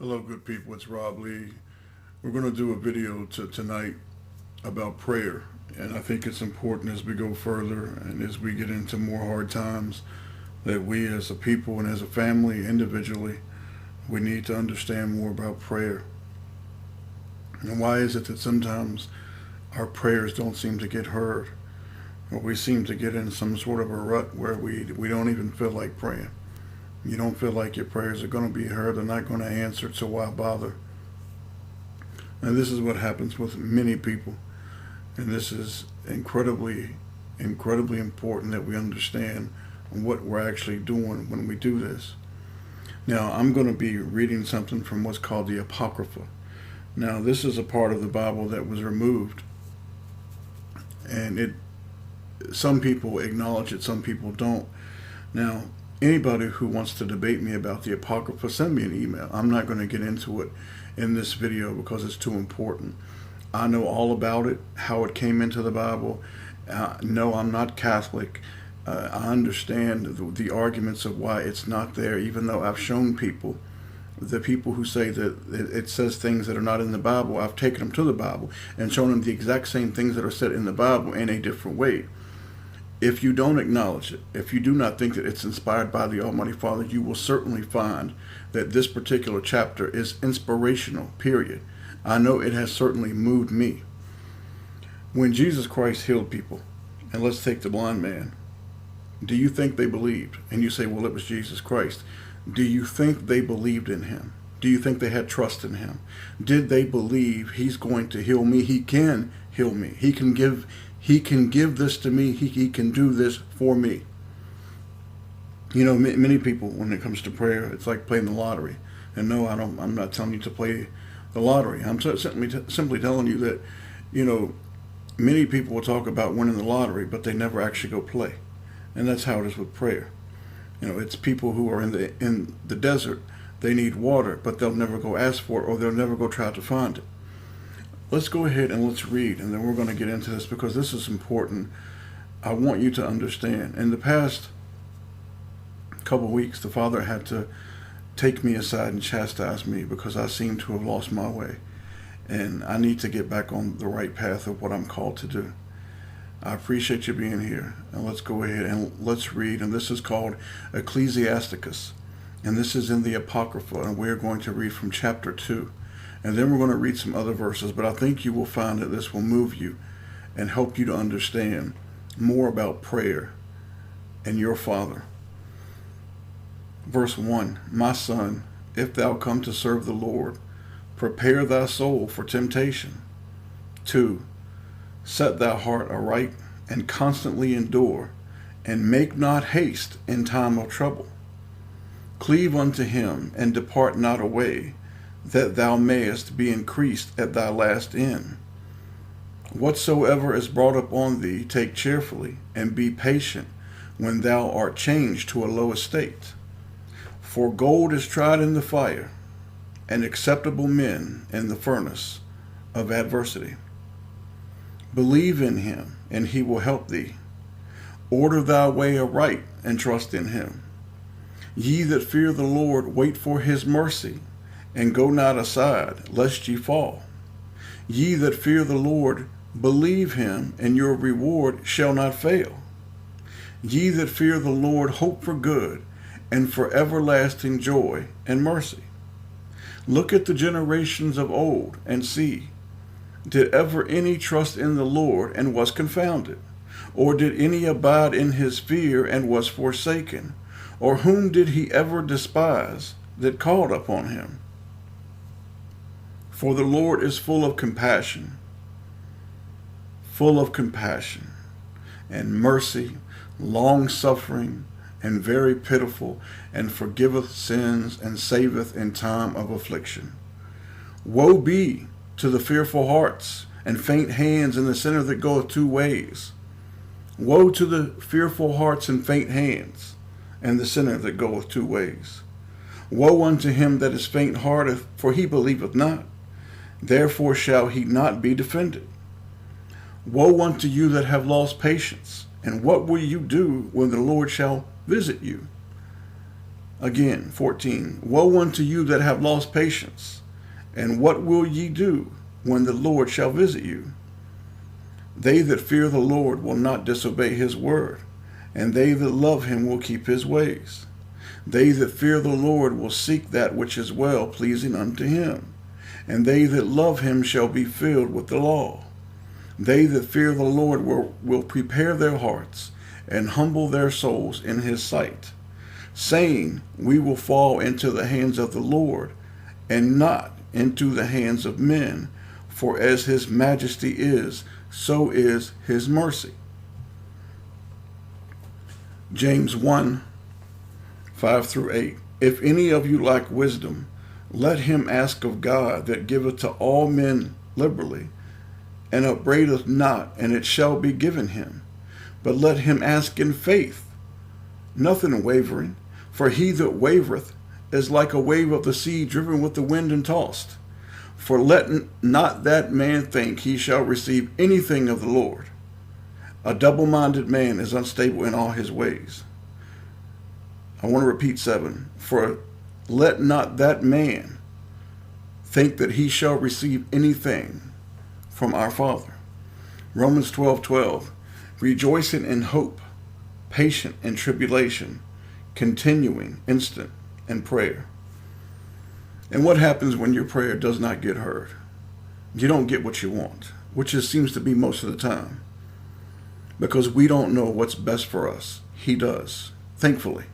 Hello, good people. It's Rob Lee. We're going to do a video tonight about prayer. And I think it's important as we go further and as we get into more hard times that we as a people and as a family, individually, we need to understand more about prayer. And why is it that sometimes our prayers don't seem to get heard? Or we seem to get in some sort of a rut where we don't even feel like praying. You don't feel like your prayers are going to be heard, they're not going to answer, so why bother? And this is what happens with many people. And this is incredibly important that we understand what we're actually doing when we do this. Now, I'm going to be reading something from what's called the Apocrypha. Now, this is a part of the Bible that was removed. And some people acknowledge it, some people don't. Now, anybody who wants to debate me about the Apocrypha, send me an email. I'm not going to get into it in this video because it's too important. I know all about it, how it came into the Bible. No, I'm not Catholic. I understand the arguments of why it's not there, even though I've shown people, the people who say that it says things that are not in the Bible, I've taken them to the Bible and shown them the exact same things that are said in the Bible in a different way. If you don't acknowledge it, if you do not think that it's inspired by the Almighty Father, you will certainly find that this particular chapter is inspirational, period. I know it has certainly moved me. When Jesus Christ healed people, and let's take the blind man, do you think they believed? And you say, well, it was Jesus Christ. Do you think they believed in him? Do you think they had trust in him? Did they believe he's going to heal me? He can heal me. He can give this to me. He can do this for me. You know, many people, when it comes to prayer, it's like playing the lottery. And no, I'm not telling you to play the lottery. I'm simply telling you that, you know, many people will talk about winning the lottery, but they never actually go play. And that's how it is with prayer. You know, it's people who are in the desert. They need water, but they'll never go ask for it, or they'll never go try to find it. Let's go ahead and let's read, and then we're going to get into this because this is important. I want you to understand. In the past couple of weeks, the Father had to take me aside and chastise me because I seem to have lost my way. And I need to get back on the right path of what I'm called to do. I appreciate you being here. And let's go ahead and let's read. And this is called Ecclesiasticus. And this is in the Apocrypha. And we're going to read from chapter 2. And then we're going to read some other verses. But I think you will find that this will move you and help you to understand more about prayer and your Father. Verse 1, my son, if thou come to serve the Lord, prepare thy soul for temptation. 2, set thy heart aright and constantly endure, and make not haste in time of trouble. Cleave unto him, and depart not away, that thou mayest be increased at thy last end. Whatsoever is brought upon thee, take cheerfully, and be patient when thou art changed to a low estate. For gold is tried in the fire, and acceptable men in the furnace of adversity. Believe in him, and he will help thee. Order thy way aright, and trust in him. Ye that fear the Lord, wait for his mercy, and go not aside, lest ye fall. Ye that fear the Lord, believe him, and your reward shall not fail. Ye that fear the Lord, hope for good, and for everlasting joy and mercy. Look at the generations of old, and see, did ever any trust in the Lord, and was confounded? Or did any abide in his fear, and was forsaken? Or whom did he ever despise, that called upon him? For the Lord is full of compassion, and mercy, long-suffering, and very pitiful, and forgiveth sins, and saveth in time of affliction. Woe be to the fearful hearts, and faint hands, and the sinner that goeth 2 ways. Woe to the fearful hearts and faint hands, and the sinner that goeth 2 ways. Woe unto him that is faint-hearted, for he believeth not. Therefore shall he not be defended. Woe unto you that have lost patience, and what will you do when the Lord shall visit you? Again, 14. Woe unto you that have lost patience, and what will ye do when the Lord shall visit you? They that fear the Lord will not disobey his word, and they that love him will keep his ways. They that fear the Lord will seek that which is well pleasing unto him, and they that love him shall be filled with the law. They that fear the Lord will prepare their hearts and humble their souls in his sight, saying, we will fall into the hands of the Lord, and not into the hands of men. For as his majesty is, so is his mercy. James 1, 5 through 8. If any of you lack wisdom, let him ask of God, that giveth to all men liberally, and upbraideth not, and it shall be given him. But let him ask in faith, nothing wavering. For he that wavereth is like a wave of the sea, driven with the wind and tossed. For let not that man think he shall receive anything of the Lord. A double-minded man is unstable in all his ways. I want to repeat 7. For let not that man think that he shall receive anything from our Father. Romans 12:12. Rejoicing in hope, patient in tribulation, continuing, instant in prayer. And what happens when your prayer does not get heard? You don't get what you want, which seems to be most of the time. Because we don't know what's best for us. He does, thankfully.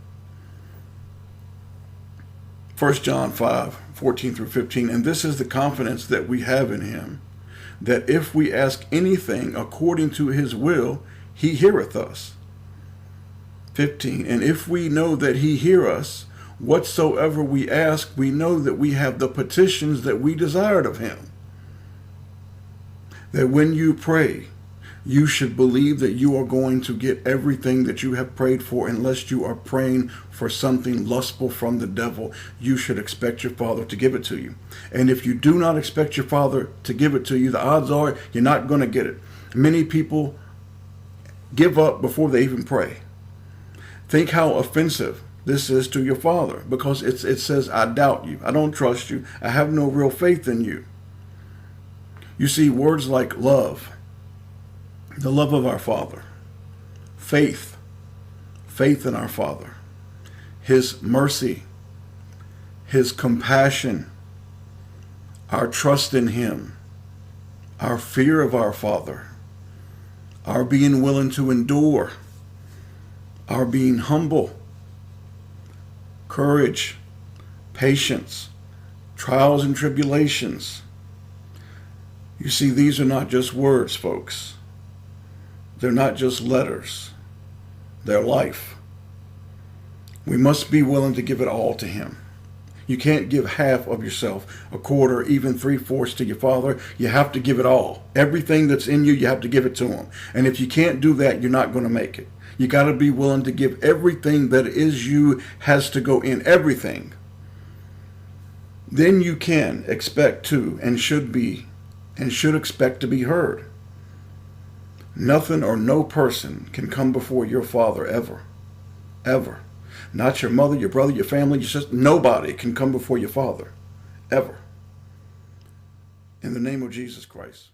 1 John 5:14 through 15. And this is the confidence that we have in him, that if we ask anything according to his will, he heareth us. 15. And if we know that he hear us, whatsoever we ask, we know that we have the petitions that we desired of him. That when you pray, you should believe that you are going to get everything that you have prayed for, unless you are praying for something lustful from the devil. You should expect your Father to give it to you. And if you do not expect your Father to give it to you, the odds are you're not going to get it. Many people give up before they even pray. Think how offensive this is to your Father, because it says, I doubt you. I don't trust you. I have no real faith in you. You see, words like love, the love of our Father, faith in our Father, his mercy, his compassion, our trust in him, our fear of our Father, our being willing to endure, our being humble, courage, patience, trials and tribulations. You see, these are not just words, folks. They're not just letters. They're life. We must be willing to give it all to him. You can't give half of yourself, a quarter, even 3/4 to your Father. You have to give it all. Everything that's in you, you have to give it to him. And if you can't do that, you're not going to make it. You got to be willing to give everything that is you, has to go in, everything. Then you can expect to, and should expect to be heard. Nothing or no person can come before your Father ever. Ever. Not your mother, your brother, your family, your sister. Nobody can come before your Father. Ever. In the name of Jesus Christ.